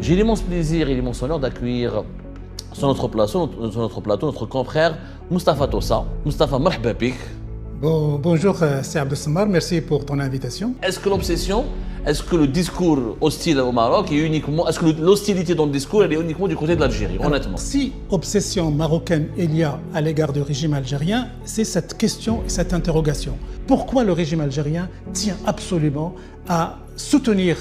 J'ai l'immense plaisir et l'immense honneur d'accueillir sur notre plateau notre confrère Moustapha Tossa. Moustapha, marhaba bik. Bonjour, c'est Abdel Samar, merci pour ton invitation. Est-ce que le discours hostile au Maroc est uniquement, est-ce que l'hostilité dans le discours elle est uniquement du côté de l'Algérie, honnêtement? Si obsession marocaine il y a à l'égard du régime algérien, c'est cette question et cette interrogation. Pourquoi le régime algérien tient absolument à soutenir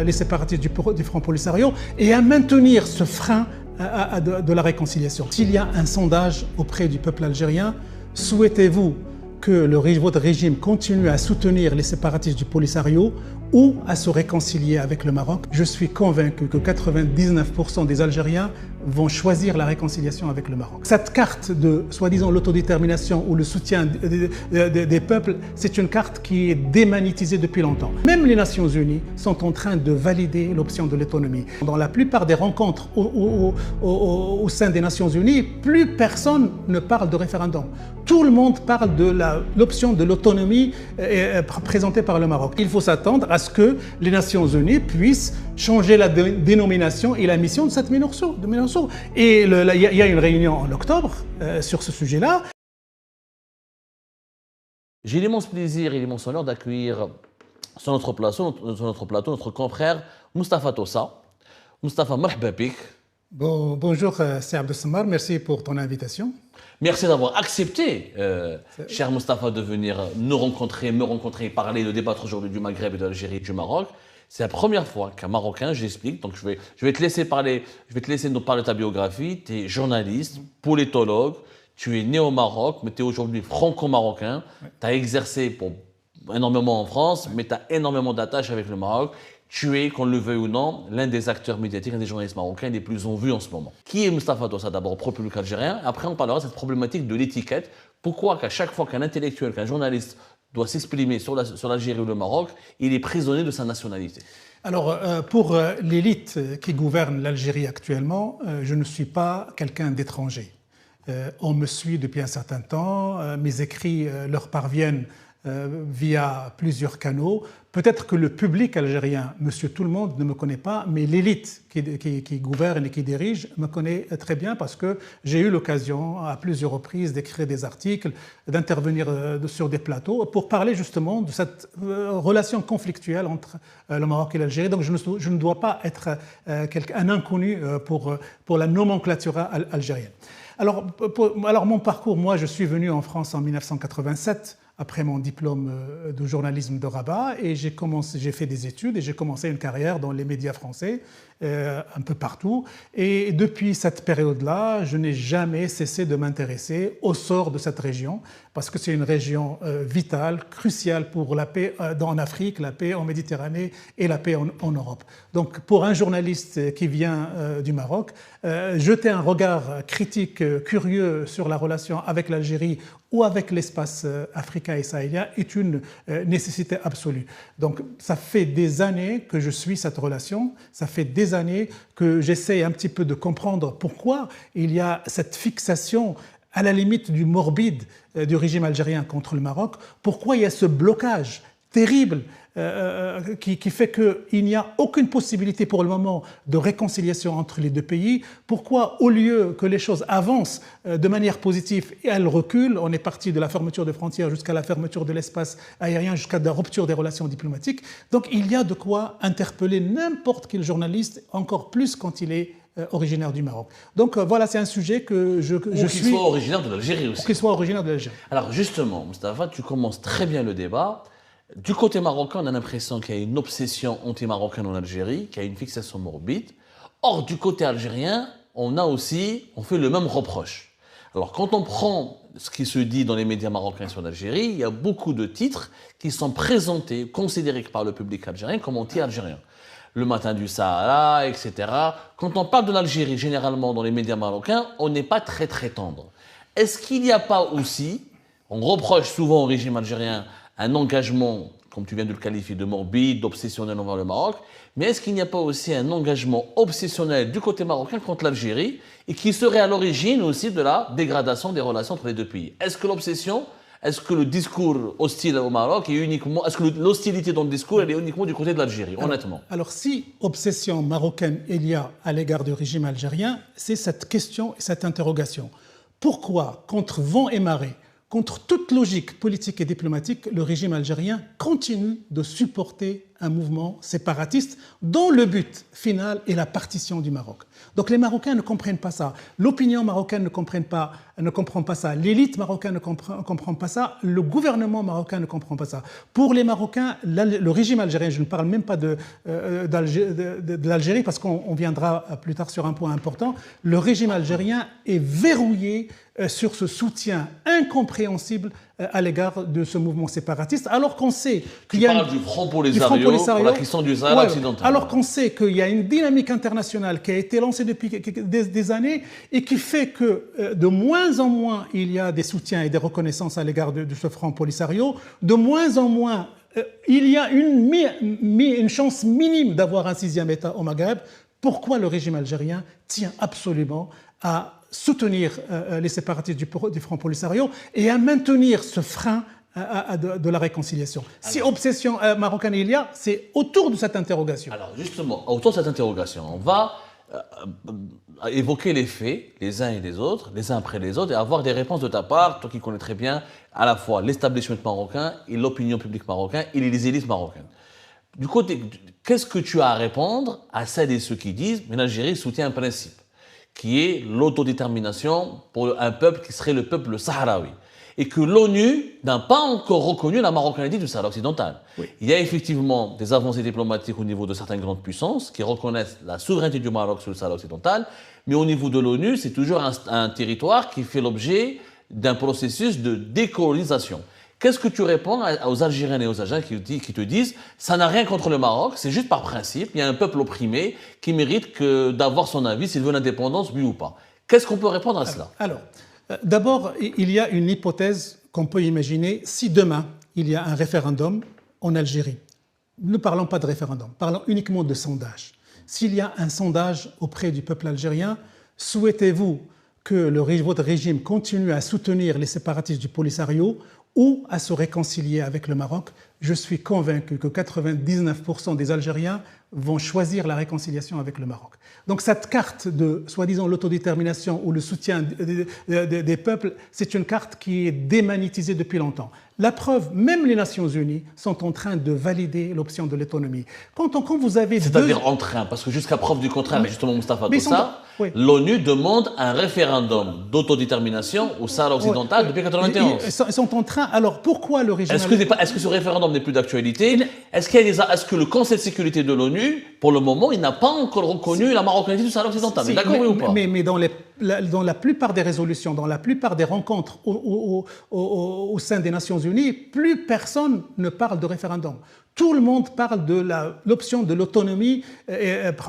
les séparatistes du Front Polisario et à maintenir ce frein de la réconciliation? S'il y a un sondage auprès du peuple algérien, souhaitez-vous que votre régime continue à soutenir les séparatistes du Polisario ou à se réconcilier avec le Maroc? Je suis convaincu que 99% des Algériens vont choisir la réconciliation avec le Maroc. Cette carte de, soi-disant, l'autodétermination ou le soutien des peuples, c'est une carte qui est démagnétisée depuis longtemps. Même les Nations Unies sont en train de valider l'option de l'autonomie. Dans la plupart des rencontres au sein des Nations Unies, plus personne ne parle de référendum. Tout le monde parle de l'option de l'autonomie présentée par le Maroc. Il faut s'attendre à ce que les Nations Unies puissent changer la dénomination et la mission de cette MINURSO. Et il y a une réunion en octobre sur ce sujet-là. J'ai l'immense plaisir et l'immense honneur d'accueillir sur notre plateau notre confrère Moustapha Tossa. Moustapha, marhaba bik. Bonjour, c'est Abdel Samar, merci pour ton invitation. Merci d'avoir accepté, cher Moustapha, de venir me rencontrer, parler, de débattre aujourd'hui du Maghreb et de l'Algérie et du Maroc. C'est la première fois qu'un Marocain, j'explique, donc je vais te laisser nous parler de ta biographie. Tu es journaliste, politologue, tu es né au Maroc, mais tu es aujourd'hui franco-marocain. Tu as exercé énormément en France, mais tu as énormément d'attaches avec le Maroc. Tu es, qu'on le veuille ou non, l'un des acteurs médiatiques, l'un des journalistes marocains les plus en vue en ce moment. Qui est Moustapha Tossa? D'abord, pro-public algérien. Après, on parlera de cette problématique de l'étiquette. Pourquoi qu'à chaque fois qu'un intellectuel, qu'un journaliste doit s'exprimer sur l'Algérie ou le Maroc, il est prisonnier de sa nationalité? Alors, pour l'élite qui gouverne l'Algérie actuellement, je ne suis pas quelqu'un d'étranger. On me suit depuis un certain temps, mes écrits leur parviennent via plusieurs canaux. Peut-être que le public algérien, monsieur tout le monde, ne me connaît pas, mais l'élite qui gouverne et qui dirige me connaît très bien parce que j'ai eu l'occasion à plusieurs reprises d'écrire des articles, d'intervenir sur des plateaux pour parler justement de cette relation conflictuelle entre le Maroc et l'Algérie. Donc je ne dois pas être un inconnu pour la nomenclature algérienne. Alors mon parcours, moi je suis venu en France en 1987 après mon diplôme de journalisme de Rabat et j'ai fait des études et j'ai commencé une carrière dans les médias français un peu partout. Et depuis cette période-là, je n'ai jamais cessé de m'intéresser au sort de cette région parce que c'est une région vitale, cruciale pour la paix en Afrique, la paix en Méditerranée et la paix en Europe. Donc pour un journaliste qui vient du Maroc, jeter un regard critique, curieux sur la relation avec l'Algérie ou avec l'espace africain et sahélien est une nécessité absolue. Donc ça fait des années que je suis cette relation, ça fait des années que j'essaie un petit peu de comprendre pourquoi il y a cette fixation à la limite du morbide du régime algérien contre le Maroc, pourquoi il y a ce blocage terrible qui fait qu'il n'y a aucune possibilité pour le moment de réconciliation entre les deux pays. Pourquoi, au lieu que les choses avancent de manière positive et elles reculent, on est parti de la fermeture des frontières jusqu'à la fermeture de l'espace aérien, jusqu'à la rupture des relations diplomatiques. Donc il y a de quoi interpeller n'importe quel journaliste, encore plus quand il est originaire du Maroc. Donc voilà, c'est un sujet que je suis... Qu'il soit originaire de l'Algérie aussi. Qu'il soit originaire de l'Algérie. Alors justement, Moustapha, tu commences très bien le débat. Du côté marocain, on a l'impression qu'il y a une obsession anti-marocaine en Algérie, qu'il y a une fixation morbide. Or, du côté algérien, on fait le même reproche. Alors, quand on prend ce qui se dit dans les médias marocains sur l'Algérie, il y a beaucoup de titres qui sont présentés, considérés par le public algérien comme anti-algériens. Le matin du Sahara, etc. Quand on parle de l'Algérie, généralement, dans les médias marocains, on n'est pas très tendre. Est-ce qu'il n'y a pas aussi, on reproche souvent au régime algérien un engagement, comme tu viens de le qualifier, de morbide, d'obsessionnel envers le Maroc, mais est-ce qu'il n'y a pas aussi un engagement obsessionnel du côté marocain contre l'Algérie et qui serait à l'origine aussi de la dégradation des relations entre les deux pays? Est-ce que l'obsession, Est-ce que le discours hostile au Maroc est uniquement... Est-ce que l'hostilité dans le discours, elle est uniquement du côté de l'Algérie, honnêtement? Alors, si obsession marocaine il y a à l'égard du régime algérien, c'est cette question et cette interrogation. Pourquoi, contre vent et marée, contre toute logique politique et diplomatique, le régime algérien continue de supporter un mouvement séparatiste dont le but final est la partition du Maroc? Donc les Marocains ne comprennent pas ça. L'opinion marocaine ne comprend pas ça. L'élite marocaine ne comprend pas ça. Le gouvernement marocain ne comprend pas ça. Pour les Marocains, le régime algérien, je ne parle même pas de l'Algérie parce qu'on viendra plus tard sur un point important, le régime algérien est verrouillé sur ce soutien incompréhensible à l'égard de ce mouvement séparatiste, alors qu'on sait qu'il y a... Tu parles du Front Polisario pour la question du Sahara occidental. Alors qu'on sait qu'il y a une dynamique internationale qui a été lancée depuis des années et qui fait que de moins en moins il y a des soutiens et des reconnaissances à l'égard de ce Front Polisario, de moins en moins il y a une chance minime d'avoir un sixième État au Maghreb. Pourquoi le régime algérien tient absolument à soutenir les séparatistes du Front Polisario et à maintenir ce frein de la réconciliation? Si obsession marocaine il y a, c'est autour de cette interrogation. Alors justement, autour de cette interrogation, on va évoquer les faits, les uns et les autres, les uns après les autres, et avoir des réponses de ta part, toi qui connais très bien à la fois l'establishment marocain et l'opinion publique marocaine et les élites marocaines. Du côté, qu'est-ce que tu as à répondre à celles et ceux qui disent « mais l'Algérie soutient un principe » qui est l'autodétermination pour un peuple qui serait le peuple sahraoui, et que l'ONU n'a pas encore reconnu la marocanité du Sahara occidental. Oui. Il y a effectivement des avancées diplomatiques au niveau de certaines grandes puissances qui reconnaissent la souveraineté du Maroc sur le Sahara occidental, mais au niveau de l'ONU, c'est toujours un territoire qui fait l'objet d'un processus de décolonisation. Qu'est-ce que tu réponds aux Algériens et aux Algériens qui te disent « ça n'a rien contre le Maroc, c'est juste par principe, il y a un peuple opprimé qui mérite d'avoir son avis s'il veut l'indépendance, oui ou pas ». Qu'est-ce qu'on peut répondre à cela? Alors, d'abord, il y a une hypothèse qu'on peut imaginer si demain il y a un référendum en Algérie. Ne parlons pas de référendum, parlons uniquement de sondage. S'il y a un sondage auprès du peuple algérien, souhaitez-vous que votre régime continue à soutenir les séparatistes du Polisario ou à se réconcilier avec le Maroc? Je suis convaincu que 99% des Algériens vont choisir la réconciliation avec le Maroc. Donc cette carte de, soi-disant, l'autodétermination ou le soutien des peuples, c'est une carte qui est démagnétisée depuis longtemps. La preuve, même les Nations Unies sont en train de valider l'option de l'autonomie. Quand vous avez C'est-à-dire en train, parce que jusqu'à preuve du contraire, justement, Moustapha Doussa, oui, l'ONU demande un référendum d'autodétermination au Sahara occidental depuis 1991. Ils sont en train. Alors pourquoi le régime... Est-ce que ce référendum n'est plus d'actualité? Est-ce que le Conseil de sécurité de l'ONU, pour le moment, il n'a pas encore reconnu la marocanité du Sahara occidental? Si, d'accord, oui ou pas? Mais dans la plupart des résolutions, dans la plupart des rencontres au sein des Nations Unies, plus personne ne parle de référendum. Tout le monde parle de l'option de l'autonomie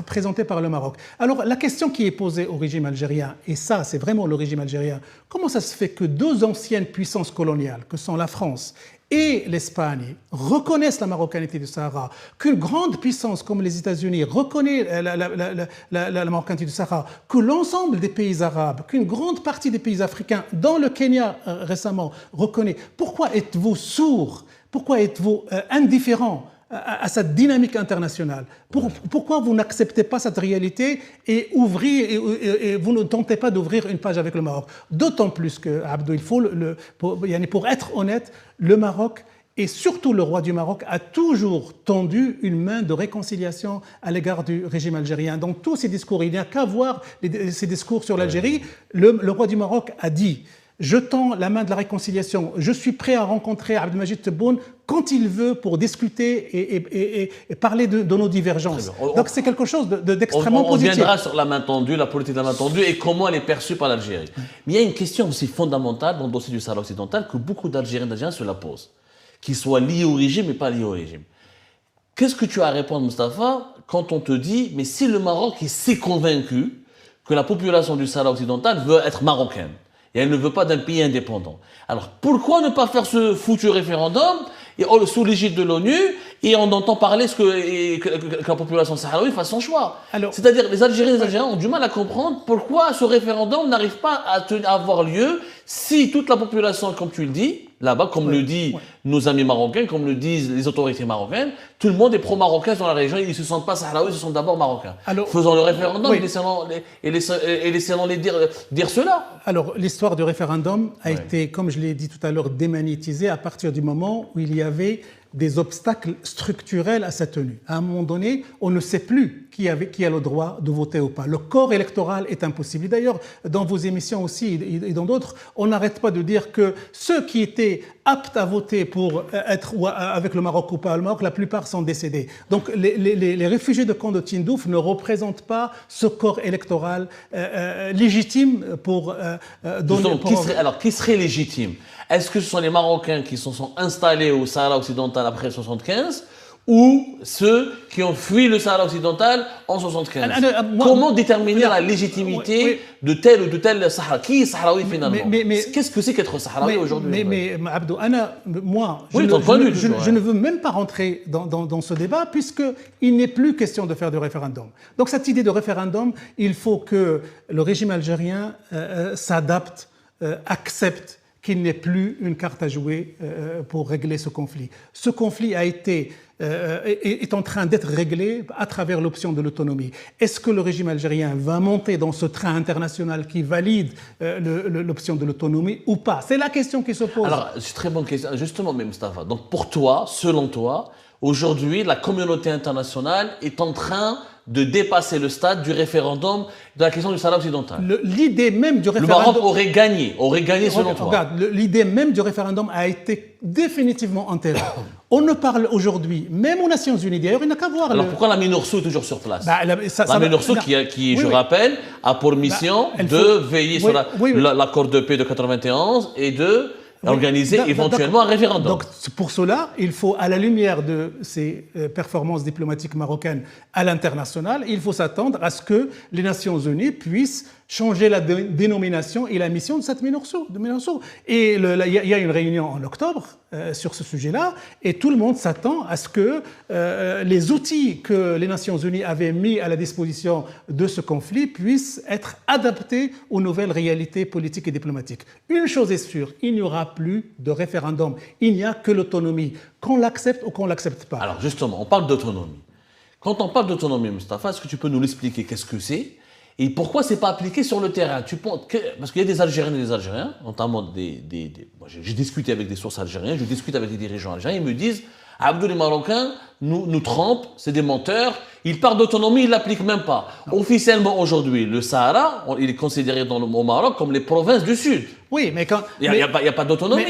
présentée par le Maroc. Alors la question qui est posée au régime algérien, et ça c'est vraiment le régime algérien, comment ça se fait que deux anciennes puissances coloniales, que sont la France et l'Espagne, reconnaissent la marocanité du Sahara, qu'une grande puissance comme les États-Unis reconnaît la marocanité du Sahara, que l'ensemble des pays arabes, qu'une grande partie des pays africains, dont le Kenya récemment, reconnaît? Pourquoi êtes-vous sourds? Pourquoi êtes-vous indifférent à cette dynamique internationale? Pourquoi vous n'acceptez pas cette réalité et vous ne tentez pas d'ouvrir une page avec le Maroc? D'autant plus que, Abdou, il faut pour être honnête, le Maroc et surtout le roi du Maroc a toujours tendu une main de réconciliation à l'égard du régime algérien. Dans tous ses discours, il n'y a qu'à voir ses discours sur l'Algérie. Le roi du Maroc a dit: je tends la main de la réconciliation. Je suis prêt à rencontrer Abdelmajid Tebboune quand il veut pour discuter et parler de nos divergences. Donc c'est quelque chose d'extrêmement positif. On viendra sur la main tendue, la politique de la main tendue et comment elle est perçue par l'Algérie. Mais il y a une question aussi fondamentale dans le dossier du Sahara occidental que beaucoup d'Algériens se la posent, qu'ils soient liés au régime et pas liés au régime. Qu'est-ce que tu as à répondre, Moustapha, quand on te dit, mais si le Maroc s'est convaincu que la population du Sahara occidental veut être marocaine, et elle ne veut pas d'un pays indépendant. Alors pourquoi ne pas faire ce foutu référendum sous l'égide de l'ONU et on entend parler que la population sahraoui fasse son choix? C'est-à-dire les Algériens et les Algériens ont du mal à comprendre pourquoi ce référendum n'arrive pas à avoir lieu si toute la population, comme tu le dis, là-bas, comme le disent nos amis marocains, comme le disent les autorités marocaines. Tout le monde est pro-marocain dans la région. Ils ne se sentent pas sahraouis, ils se sentent d'abord marocains. Alors, faisons le référendum et laissons-les dire cela. Alors, l'histoire du référendum a été, comme je l'ai dit tout à l'heure, démagnétisée à partir du moment où il y avait des obstacles structurels à sa tenue. À un moment donné, on ne sait plus qui a le droit de voter ou pas. Le corps électoral est impossible. Et d'ailleurs, dans vos émissions aussi et dans d'autres, on n'arrête pas de dire que ceux qui étaient aptes à voter pour être avec le Maroc ou pas le Maroc, la plupart sont décédés. Donc les réfugiés de camp de Tindouf ne représentent pas ce corps électoral légitime pour donner... Alors, qui serait légitime? Est-ce que ce sont les Marocains qui se sont installés au Sahara occidental après 1975 ou ceux qui ont fui le Sahara occidental en 1975? Comment déterminer la légitimité de tel ou de tel Sahara? Qui est Sahraoui finalement? Qu'est-ce que c'est qu'être Sahraoui aujourd'hui? Mais Abdou, moi, je ne veux même pas rentrer dans ce débat puisqu'il n'est plus question de faire du référendum. Donc cette idée de référendum, il faut que le régime algérien s'adapte, accepte qu'il n'est plus une carte à jouer pour régler ce conflit. Ce conflit est en train d'être réglé à travers l'option de l'autonomie. Est-ce que le régime algérien va monter dans ce train international qui valide l'option de l'autonomie ou pas? C'est la question qui se pose. Alors, c'est une très bonne question. Justement, mais Mustapha, donc pour toi, selon toi, aujourd'hui, la communauté internationale est en train de dépasser le stade du référendum de la question du Sahara occidental. L'idée même du référendum... Le Maroc aurait gagné selon toi. Regarde, l'idée même du référendum a été définitivement enterrée. On ne parle aujourd'hui, même aux Nations Unies, d'ailleurs, il n'a qu'à voir... Alors pourquoi la MINURSO est toujours sur place? La MINURSO qui je rappelle, a pour mission de veiller sur l'accord de paix de 91 et de... organiser éventuellement un référendum. Donc, pour cela, il faut, à la lumière de ces performances diplomatiques marocaines à l'international, il faut s'attendre à ce que les Nations Unies puissent changer la dénomination et la mission de cette MINURSO. Et il y a une réunion en octobre sur ce sujet-là, et tout le monde s'attend à ce que les outils que les Nations Unies avaient mis à la disposition de ce conflit puissent être adaptés aux nouvelles réalités politiques et diplomatiques. Une chose est sûre, il n'y aura plus de référendum. Il n'y a que l'autonomie, qu'on l'accepte ou qu'on ne l'accepte pas. Alors justement, on parle d'autonomie. Quand on parle d'autonomie, Mustapha, est-ce que tu peux nous l'expliquer? Qu'est-ce que c'est? Et pourquoi c'est pas appliqué sur le terrain? Parce qu'il y a des Algériennes et des Algériens, notamment moi, j'ai discuté avec des sources algériennes, je discute avec des dirigeants algériens, ils me disent Abdou, les Marocains nous trompent, c'est des menteurs, ils parlent d'autonomie, ils ne l'appliquent même pas. Officiellement aujourd'hui, le Sahara, il est considéré au Maroc comme les provinces du Sud. Oui, mais quand... Il n'y a pas d'autonomie.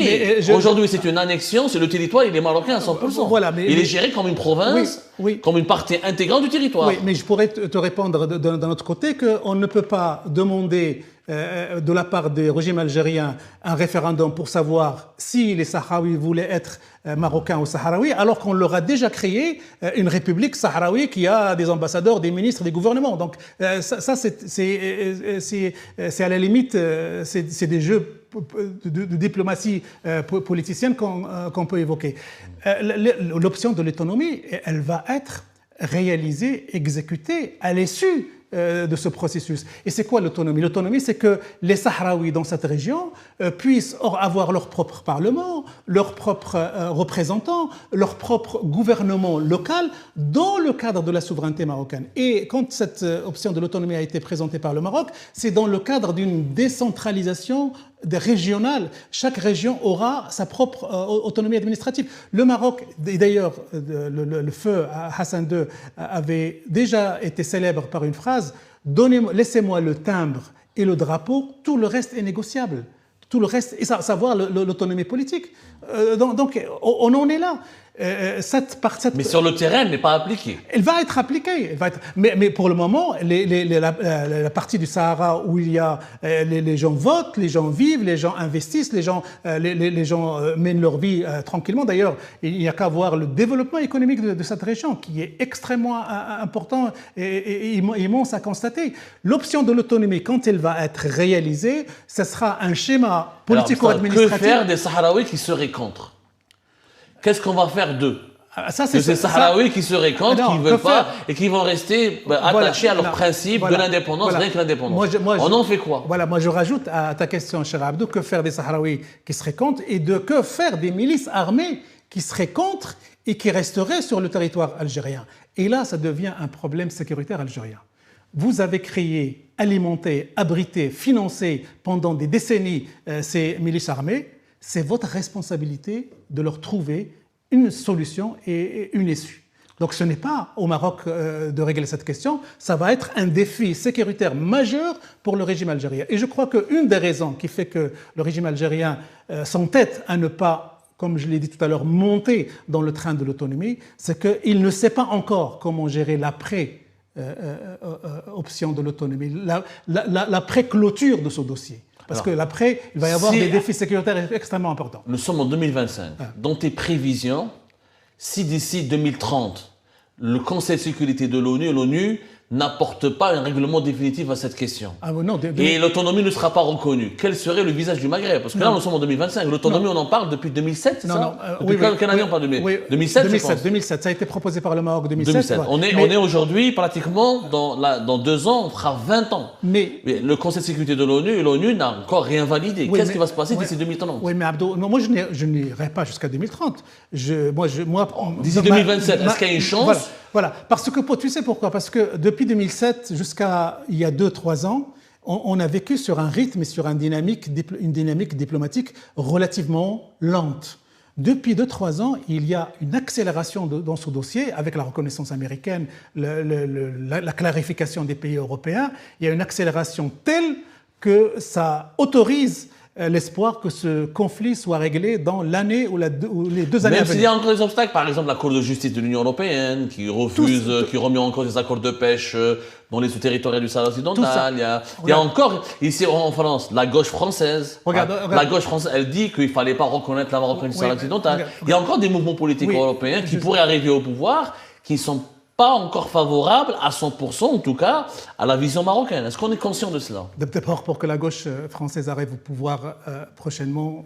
Aujourd'hui, c'est une annexion, c'est le territoire, il est marocain à 100%. Voilà, il est géré comme une province, comme une partie intégrante du territoire. Oui, mais je pourrais te répondre d'un autre côté qu'on ne peut pas demander de la part des régimes algériens un référendum pour savoir si les Sahraouis voulaient être marocains ou sahraouis, alors qu'on leur a déjà créé une république sahraoui qui a des ambassadeurs, des ministres, des gouvernements. Donc ça c'est à la limite, c'est des jeux de diplomatie politicienne qu'on peut évoquer. L'option de l'autonomie, elle va être réalisée, exécutée à l'issue de ce processus. Et c'est quoi l'autonomie? L'autonomie, c'est que les Sahraouis dans cette région puissent avoir leur propre parlement, leurs propres représentants, leur propre gouvernement local dans le cadre de la souveraineté marocaine. Et quand cette option de l'autonomie a été présentée par le Maroc, c'est dans le cadre d'une décentralisation régionale. Chaque région aura sa propre autonomie administrative. Le Maroc, et d'ailleurs le feu Hassan II avait déjà été célèbre par une phrase: laissez-moi le timbre et le drapeau, tout le reste est négociable. Tout le reste, et savoir l'autonomie politique. Donc on en est là. Mais sur le terrain, elle n'est pas appliquée. Elle va être appliquée. Mais pour le moment, la partie du Sahara où il y a les gens votent, les gens vivent, les gens investissent, les gens mènent leur vie tranquillement. D'ailleurs, il n'y a qu'à voir le développement économique de cette région qui est extrêmement important et immense à constater. L'option de l'autonomie, quand elle va être réalisée, ce sera un schéma politico-administratif. Que faire des Sahraouis qui seraient contre? Qu'est-ce qu'on va faire d'eux? Ça, de ces Sahraouis qui se récantent, qui ne veulent pas et qui vont rester attachés à leurs principes de l'indépendance, rien que l'indépendance. On en fait quoi? Voilà, moi je rajoute à ta question, cher Abdou, que faire des Sahraouis qui seraient contre et que faire des milices armées qui seraient contre et qui resteraient sur le territoire algérien. Et là, ça devient un problème sécuritaire algérien. Vous avez créé, alimenté, abrité, financé pendant des décennies ces milices armées. C'est votre responsabilité de leur trouver une solution et une issue. Donc ce n'est pas au Maroc de régler cette question, ça va être un défi sécuritaire majeur pour le régime algérien. Et je crois qu'une des raisons qui fait que le régime algérien s'entête à ne pas, comme je l'ai dit tout à l'heure, monter dans le train de l'autonomie, c'est qu'il ne sait pas encore comment gérer l'après-option de l'autonomie, l'après-clôture de ce dossier. Parce que l'après, il va y avoir des défis sécuritaires extrêmement importants. Nous sommes en 2025. Dans tes prévisions, si d'ici 2030, le Conseil de sécurité de l'ONU n'apporte pas un règlement définitif à cette question, et l'autonomie ne sera pas reconnue, quel serait le visage du Maghreb? Parce que là, nous sommes en 2025. L'autonomie, on en parle depuis 2007, c'est ça? Depuis quelle année on parle de 2007, ça a été proposé par le Maroc 2007. On est aujourd'hui, pratiquement, dans 2 ans, on fera 20 ans. Mais le Conseil de sécurité de l'ONU n'a encore rien validé. Qu'est-ce qui va se passer d'ici 2030? Oui, mais Abdou, moi, je n'irai pas jusqu'à 2030. D'ici 2027, est-ce qu'il y a une chance? Voilà, parce que tu sais pourquoi? Parce que depuis 2007 jusqu'à il y a 2-3 ans, on a vécu sur un rythme et sur une dynamique diplomatique relativement lente. Depuis 2-3 ans, il y a une accélération dans ce dossier avec la reconnaissance américaine, la clarification des pays européens. Il y a une accélération telle que ça autorise l'espoir que ce conflit soit réglé dans l'année ou les 2 années à venir. Même s'il y a encore des obstacles, par exemple la Cour de justice de l'Union européenne qui refuse, qui remet en cause les accords de pêche dans les eaux territoriales du Sahara occidental. Il y a encore, ici en France, la gauche française. La gauche française, elle dit qu'il ne fallait pas reconnaître la Marocaine du Sahara occidental. Il y a encore des mouvements politiques européens qui pourraient arriver au pouvoir, qui ne sont pas encore favorable à 100%, en tout cas, à la vision marocaine. Est-ce qu'on est conscient de cela? D'abord, pour que la gauche française arrive au pouvoir prochainement,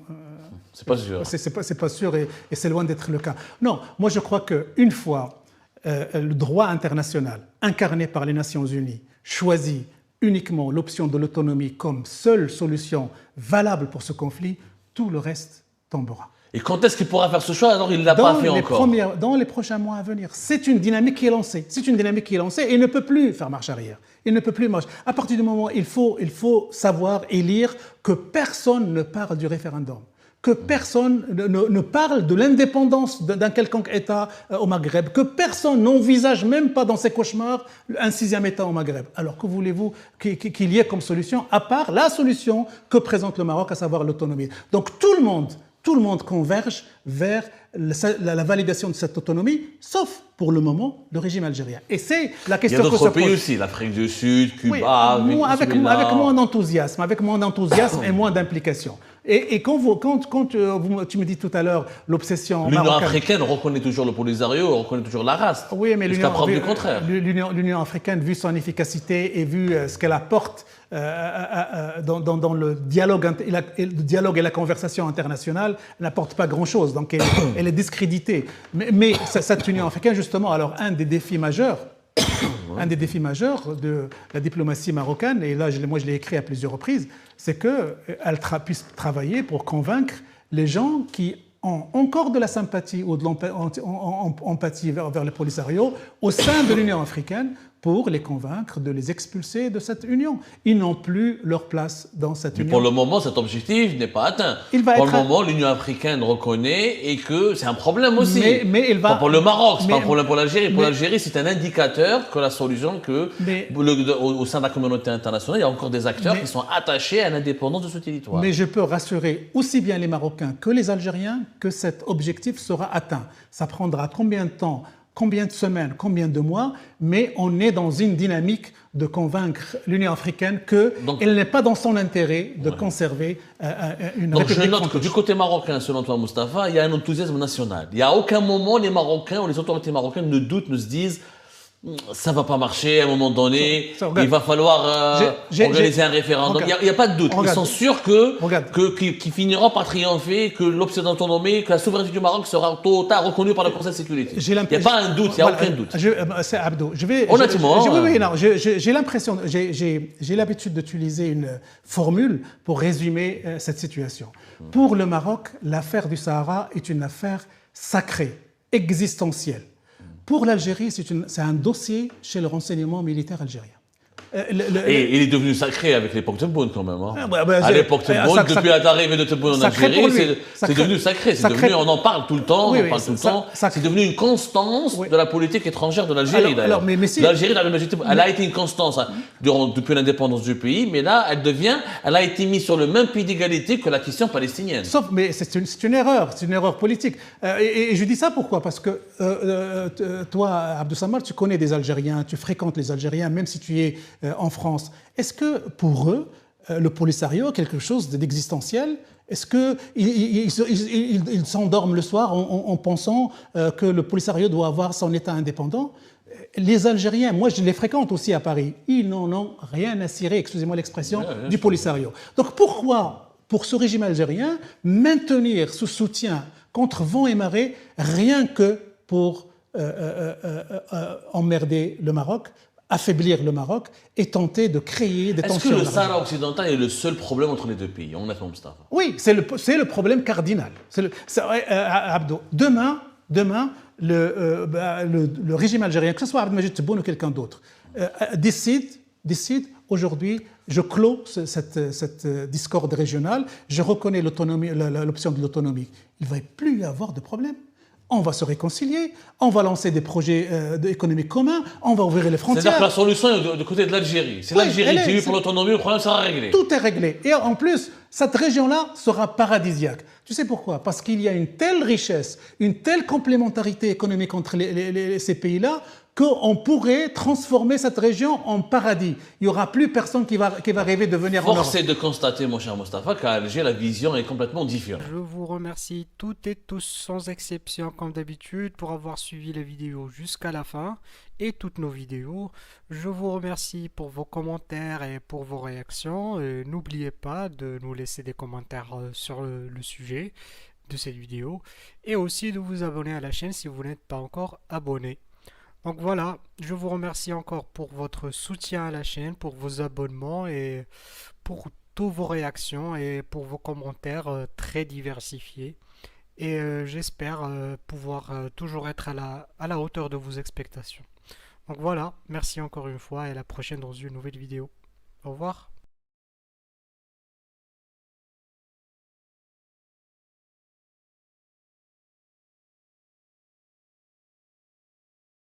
c'est pas sûr. C'est pas sûr et c'est loin d'être le cas. Non, moi je crois qu'une fois le droit international, incarné par les Nations Unies, choisit uniquement l'option de l'autonomie comme seule solution valable pour ce conflit, tout le reste tombera. Et quand est-ce qu'il pourra faire ce choix alors il ne l'a pas fait encore? Dans les prochains mois à venir. C'est une dynamique qui est lancée. C'est une dynamique qui est lancée et il ne peut plus faire marche arrière. Il ne peut plus marcher. À partir du moment où il faut savoir et lire que personne ne parle du référendum, que personne ne parle de l'indépendance d'un quelconque État au Maghreb, que personne n'envisage même pas dans ses cauchemars un 6e État au Maghreb. Alors que voulez-vous qu'il y ait comme solution, à part la solution que présente le Maroc, à savoir l'autonomie? Donc tout le monde converge vers la validation de cette autonomie, sauf pour le moment le régime algérien. Et c'est la question que se pose. Il y a d'autres pays aussi, l'Afrique du Sud, Cuba, avec moins d'enthousiasme, et moins d'implication. Et quand tu me dis tout à l'heure l'obsession L'Union marocaine, africaine reconnaît toujours le Polisario, reconnaît toujours la race. Oui, mais jusqu'à preuve du contraire. L'Union africaine, vu son efficacité et vu ce qu'elle apporte dans le dialogue et la conversation internationale, n'apporte pas grand-chose. Donc elle est discréditée. Mais cette Union africaine, justement, alors un des défis majeurs de la diplomatie marocaine, et là moi je l'ai écrit à plusieurs reprises, c'est qu'elle puisse travailler pour convaincre les gens qui ont encore de la sympathie ou de l'empathie vers le Polisario au sein de l'Union africaine pour les convaincre de les expulser de cette union. Ils n'ont plus leur place dans cette union. Pour le moment, cet objectif n'est pas atteint. Pour le moment, l'Union africaine reconnaît et que c'est un problème aussi. Mais il va... Pas pour le Maroc, c'est pas un problème pour l'Algérie. Pour l'Algérie, c'est un indicateur que la solution au sein de la communauté internationale, il y a encore des acteurs qui sont attachés à l'indépendance de ce territoire. Mais je peux rassurer aussi bien les Marocains que les Algériens que cet objectif sera atteint. Ça prendra combien de temps, combien de semaines, combien de mois, mais on est dans une dynamique de convaincre l'Union africaine qu'elle n'est pas dans son intérêt de conserver une république. Donc je note que du côté marocain, selon toi Moustapha, il y a un enthousiasme national. Il n'y a aucun moment les Marocains ou les autorités marocaines ne doutent, ne se disent ça va pas marcher à un moment donné. Regarde. Il va falloir organiser un référendum. Il n'y a pas de doute. Ils sont sûrs qu'ils finiront par triompher, que l'option d'autonomie, que la souveraineté du Maroc sera tôt ou tard reconnue par le Conseil de sécurité. Il n'y a pas un doute, il n'y a aucun doute. C'est Abdo. Honnêtement. J'ai l'impression, j'ai l'habitude d'utiliser une formule pour résumer cette situation. Pour le Maroc, l'affaire du Sahara est une affaire sacrée, existentielle. Pour l'Algérie, c'est un dossier chez le renseignement militaire algérien. Et il est devenu sacré avec l'époque Tebboune quand même. Hein. À l'époque Tebboune, depuis l'arrivée de Tebboune en Algérie, c'est devenu sacré. On en parle tout le temps. C'est devenu une constance de la politique étrangère de l'Algérie d'ailleurs. L'Algérie, elle a été une constance depuis l'indépendance du pays, mais là, elle a été mise sur le même pied d'égalité que la question palestinienne. Sauf, mais c'est une erreur politique. Et je dis ça pourquoi? Parce que toi, Abdou Samar, tu connais des Algériens, tu fréquentes les Algériens, même si tu es en France. Est-ce que pour eux, le Polisario est quelque chose d'existentiel? Est-ce qu'ils s'endorment le soir en pensant que le Polisario doit avoir son État indépendant? Les Algériens, moi je les fréquente aussi à Paris, ils n'en ont rien à cirer, excusez-moi l'expression, du Polisario. Donc pourquoi, pour ce régime algérien, maintenir ce soutien contre vent et marée rien que pour emmerder le Maroc, affaiblir le Maroc et tenter de créer des tensions. Est-ce que le Sahara occidental est le seul problème entre les deux pays, honnêtement, Mustafa? Oui, c'est le problème cardinal. Abdo, demain le régime algérien, que ce soit Abdelmajid Tebboune ou quelqu'un d'autre, décide aujourd'hui, je clôt cette discorde régionale, je reconnais l'option de l'autonomie. Il ne va plus y avoir de problème. On va se réconcilier, on va lancer des projets économiques communs, on va ouvrir les frontières. C'est-à-dire que la solution est du côté de l'Algérie. C'est l'Algérie qui est pour l'autonomie, le problème sera réglé. Tout est réglé. Et en plus, cette région-là sera paradisiaque. Tu sais pourquoi? Parce qu'il y a une telle richesse, une telle complémentarité économique entre ces pays-là, qu'on pourrait transformer cette région en paradis. Il n'y aura plus personne qui va rêver de venir en Europe. Force est de constater, mon cher Mustafa, qu'à Alger, la vision est complètement différente. Je vous remercie toutes et tous, sans exception, comme d'habitude, pour avoir suivi la vidéo jusqu'à la fin et toutes nos vidéos. Je vous remercie pour vos commentaires et pour vos réactions. N'oubliez pas de nous laisser des commentaires sur le sujet de cette vidéo et aussi de vous abonner à la chaîne si vous n'êtes pas encore abonné. Donc voilà, je vous remercie encore pour votre soutien à la chaîne, pour vos abonnements et pour toutes vos réactions et pour vos commentaires très diversifiés. Et j'espère pouvoir toujours être à la hauteur de vos expectations. Donc voilà, merci encore une fois et à la prochaine dans une nouvelle vidéo. Au revoir.